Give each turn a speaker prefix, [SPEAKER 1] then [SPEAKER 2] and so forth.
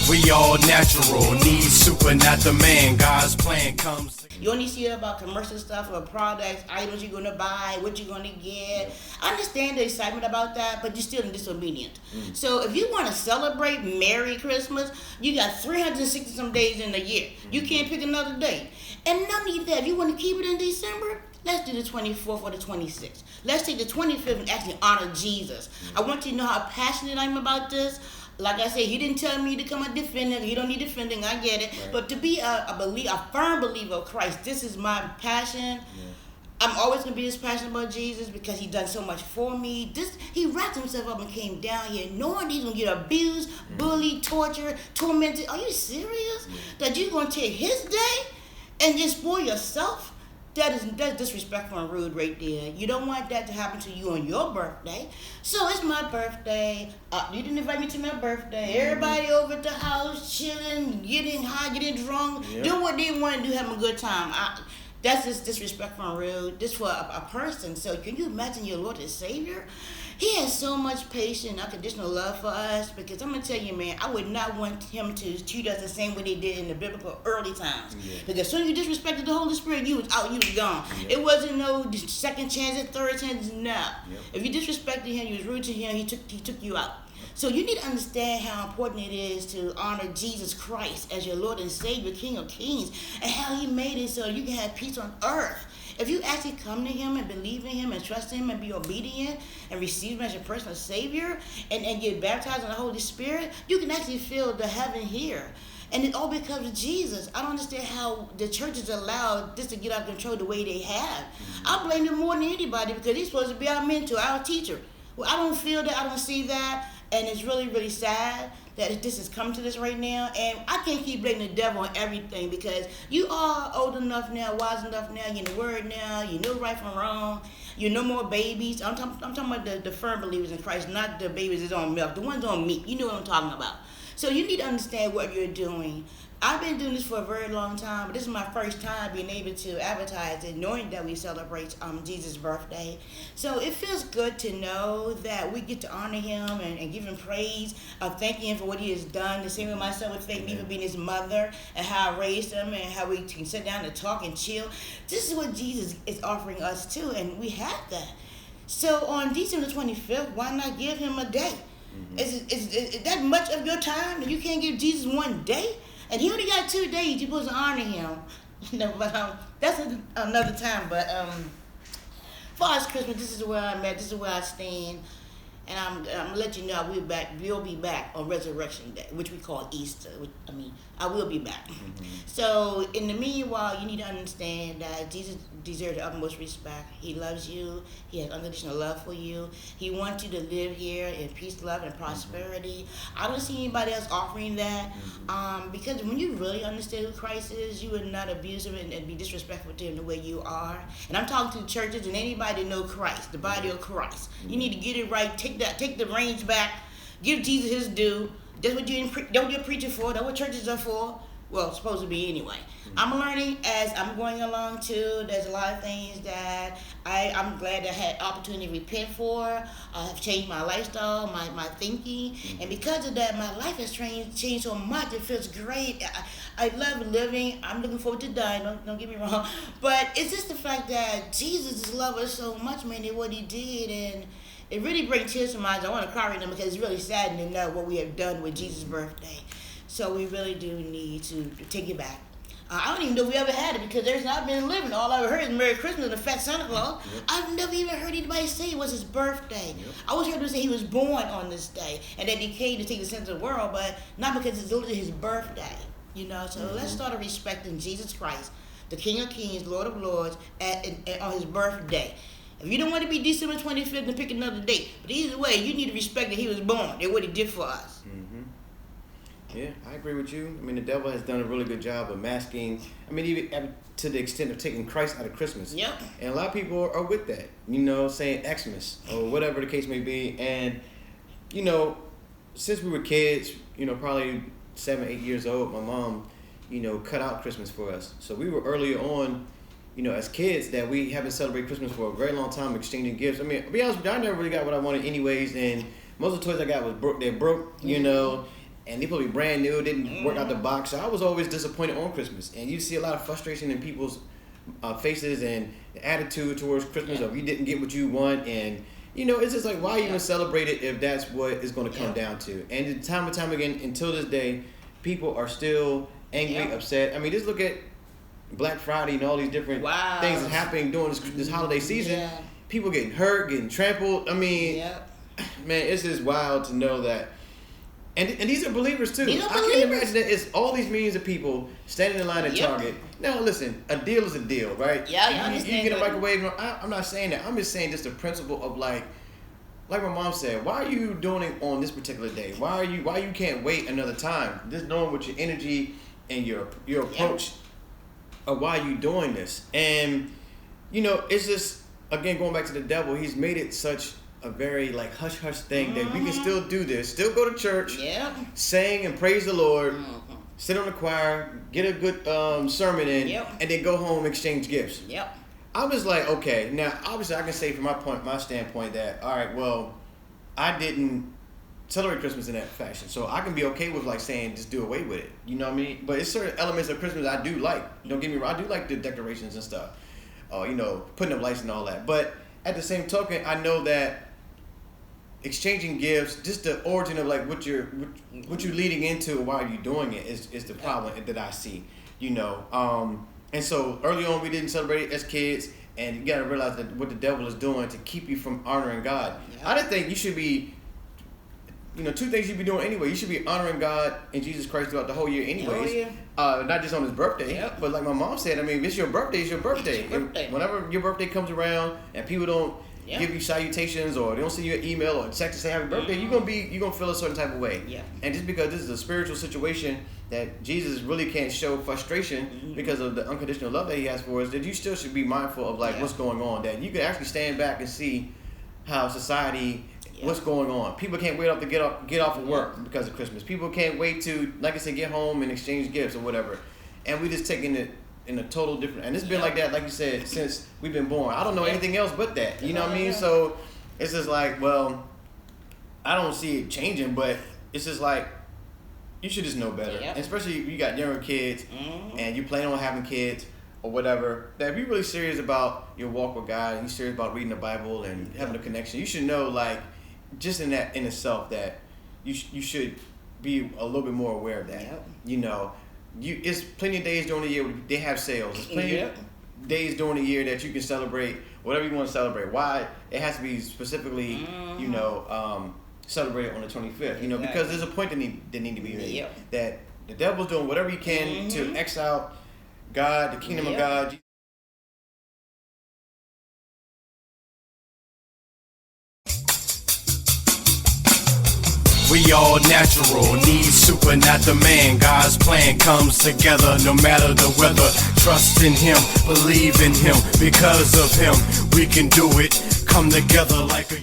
[SPEAKER 1] We all natural, need supernatural man. God's plan comes.
[SPEAKER 2] You only see about commercial stuff or products, items you're going to buy, what you're going to get. I understand the excitement about that, but you're still disobedient. So if you want to celebrate Merry Christmas, you got 360 some days in a year. You can't pick another day. And not only that, if you want to keep it in December, let's do the 24th or the 26th. Let's take the 25th and actually honor Jesus. I want you to know how passionate I am about this. Like I said, he didn't tell me to come and defend it. You don't need defending. I get it. Right. But to be a firm believer of Christ, this is my passion. Yeah. I'm always going to be as passionate about Jesus because he's done so much for me. He wrapped himself up and came down here knowing he's going to get abused, bullied, tortured, tormented. Are you serious? That you're going to take his day and just spoil yourself? That's disrespectful and rude right there. You don't want that to happen to you on your birthday. So it's my birthday. You didn't invite me to my birthday. Everybody over at the house, chilling, getting high, getting drunk, doing what they want to do, having a good time. That's just disrespectful and rude. This for a person. So can you imagine your Lord and Savior? He has so much patience, unconditional love for us. Because I'm going to tell you, man, I would not want him to treat us the same way they did in the biblical early times. Yeah. Because as soon as you disrespected the Holy Spirit, you was out, you was gone. Yeah. It wasn't no second chances, third chances, no. Yeah. If you disrespected him, you was rude to him, he took you out. So you need to understand how important it is to honor Jesus Christ as your Lord and Savior, King of Kings, and how he made it so you can have peace on earth. If you actually come to him and believe in him and trust him and be obedient and receive him as your personal Savior and get baptized in the Holy Spirit, you can actually feel the heaven here. And it all because of Jesus. I don't understand how the churches allowed this to get out of control the way they have. I blame them more than anybody because he's supposed to be our mentor, our teacher. Well, I don't feel that. I don't see that. And it's really, really sad that this has come to this right now. And I can't keep blaming the devil on everything because you are old enough now, wise enough now, you're in the word now, you know right from wrong, you're no more babies. I'm talking about the firm believers in Christ, not the babies that's on milk, the ones on meat. You know what I'm talking about. So you need to understand what you're doing. I've been doing this for a very long time, but this is my first time being able to advertise it, knowing that we celebrate Jesus' birthday. So it feels good to know that we get to honor him and give him praise, thanking him for what he has done. The same way myself would thank me for being his mother and how I raised him and how we can sit down and talk and chill. This is what Jesus is offering us too, and we have that. So on December 25th, why not give him a day? Is that much of your time that you can't give Jesus one day? And he only got 2 days. You're supposed to honor him. But that's another time. But for us Christmas, this is where I'm at. This is where I stand. And I'm gonna let you know we'll be back on Resurrection Day, which we call Easter. I will be back. So in the meanwhile, you need to understand that Jesus deserves the utmost respect. He loves you. He has unconditional love for you. He wants you to live here in peace, love, and prosperity. I don't see anybody else offering that. Because when you really understand who Christ is, you would not abuse him and be disrespectful to him the way you are. And I'm talking to churches and anybody that know Christ, the body of Christ. You need to get it right. Take the reins back. Give Jesus his due. That's what you're preaching for. That's what churches are for. Well, it's supposed to be anyway. I'm learning as I'm going along too. There's a lot of things that I'm glad I had opportunity to repent for. I've changed my lifestyle, my thinking. And because of that, my life has changed so much. It feels great. I love living. I'm looking forward to dying. Don't get me wrong. But it's just the fact that Jesus just loves us so much, man, and what he did. And it really brings tears to my eyes. I want to cry right now because it's really saddening to know what we have done with Jesus' birthday. So we really do need to take it back. I don't even know if we ever had it because there's not been living. All I've heard is Merry Christmas and a fat Santa Claus. I've never even heard anybody say it was his birthday. I always heard them say he was born on this day and that he came to take the sins of the world, but not because it's literally his birthday. So let's start respecting Jesus Christ, the King of Kings, Lord of Lords, on his birthday. If you don't want to be December 25th, then pick another date. But either way, you need to respect that he was born and what he did for us.
[SPEAKER 3] Yeah, I agree with you. I mean, the devil has done a really good job of masking, even to the extent of taking Christ out of Christmas.
[SPEAKER 2] Yep.
[SPEAKER 3] And a lot of people are with that, saying Xmas or whatever the case may be. And, since we were kids, probably 7, 8 years old, my mom, cut out Christmas for us. So we were earlier on, as kids that we haven't celebrated Christmas for a very long time, exchanging gifts. I mean, to be honest with you, I never really got what I wanted anyways. And most of the toys I got was broke. They're broke, and they probably brand new, didn't work out the box. So I was always disappointed on Christmas, and you see a lot of frustration in people's faces and the attitude towards Christmas of you didn't get what you want, and it's just like, why even celebrate it if that's what it's going to come down to? And time and time again, until this day, people are still angry, upset. I mean, just look at Black Friday and all these different things that's happening during this holiday season. Yeah. People getting hurt, getting trampled. I mean, man, it's just wild to know that. And these are believers too. I can't imagine that it's all these millions of people standing in line at Target. Now listen, a deal is a deal, right?
[SPEAKER 2] Yeah,
[SPEAKER 3] you get a microwave. I'm not saying that. I'm just saying just the principle of like my mom said, why are you doing it on this particular day? Why you can't wait another time? Just knowing what your energy and your approach of why you doing this. And it's just, again, going back to the devil, he's made it such a very like hush hush thing that we can still do this, still go to church, sing and praise the Lord, sit on the choir, get a good sermon in, and then go home and exchange gifts. I was like, okay, now obviously I can say from my standpoint that, all right, well, I didn't celebrate Christmas in that fashion, so I can be okay with like saying just do away with it. You know what I mean? But it's certain elements of Christmas I do like. Don't get me wrong, I do like the decorations and stuff, putting up lights and all that. But at the same token, I know that exchanging gifts, just the origin of like what you're leading into while you're doing it is the problem that I see. And so early on we didn't celebrate it as kids, and you gotta realize that what the devil is doing to keep you from honoring God. I didn't think you should be, two things you should be doing anyway. You should be honoring God and Jesus Christ throughout the whole year anyways. Not just on his birthday, but like my mom said, I mean, if it's your birthday, it's your birthday. Whenever your birthday comes around and people don't give you salutations or they don't send you an email or text to say happy birthday, you're gonna feel a certain type of way. And just because this is a spiritual situation that Jesus really can't show frustration because of the unconditional love that he has for us, that you still should be mindful of like what's going on. That you can actually stand back and see how society, what's going on. People can't wait up to get off of work because of Christmas. People can't wait to, like I said, get home and exchange gifts or whatever. And we just taking it in a total different, and it's been like that, like you said, since we've been born. I don't know anything else but that. You know what I mean? So it's just like, well, I don't see it changing, but it's just like you should just know better. And especially if you got younger kids and you plan on having kids or whatever, that if you're really serious about your walk with God and you're serious about reading the Bible and having a connection, you should know, like, just in itself, that you should be a little bit more aware of that. It's plenty of days during the year they have sales. There's plenty of days during the year that you can celebrate whatever you want to celebrate. Why it has to be specifically, celebrated on the 25th. Because there's a point that need to be made that the devil's doing whatever he can to X out God, the kingdom of God.
[SPEAKER 1] We all natural, need super, not the man. God's plan comes together no matter the weather. Trust in him, believe in him. Because of him, we can do it. Come together like a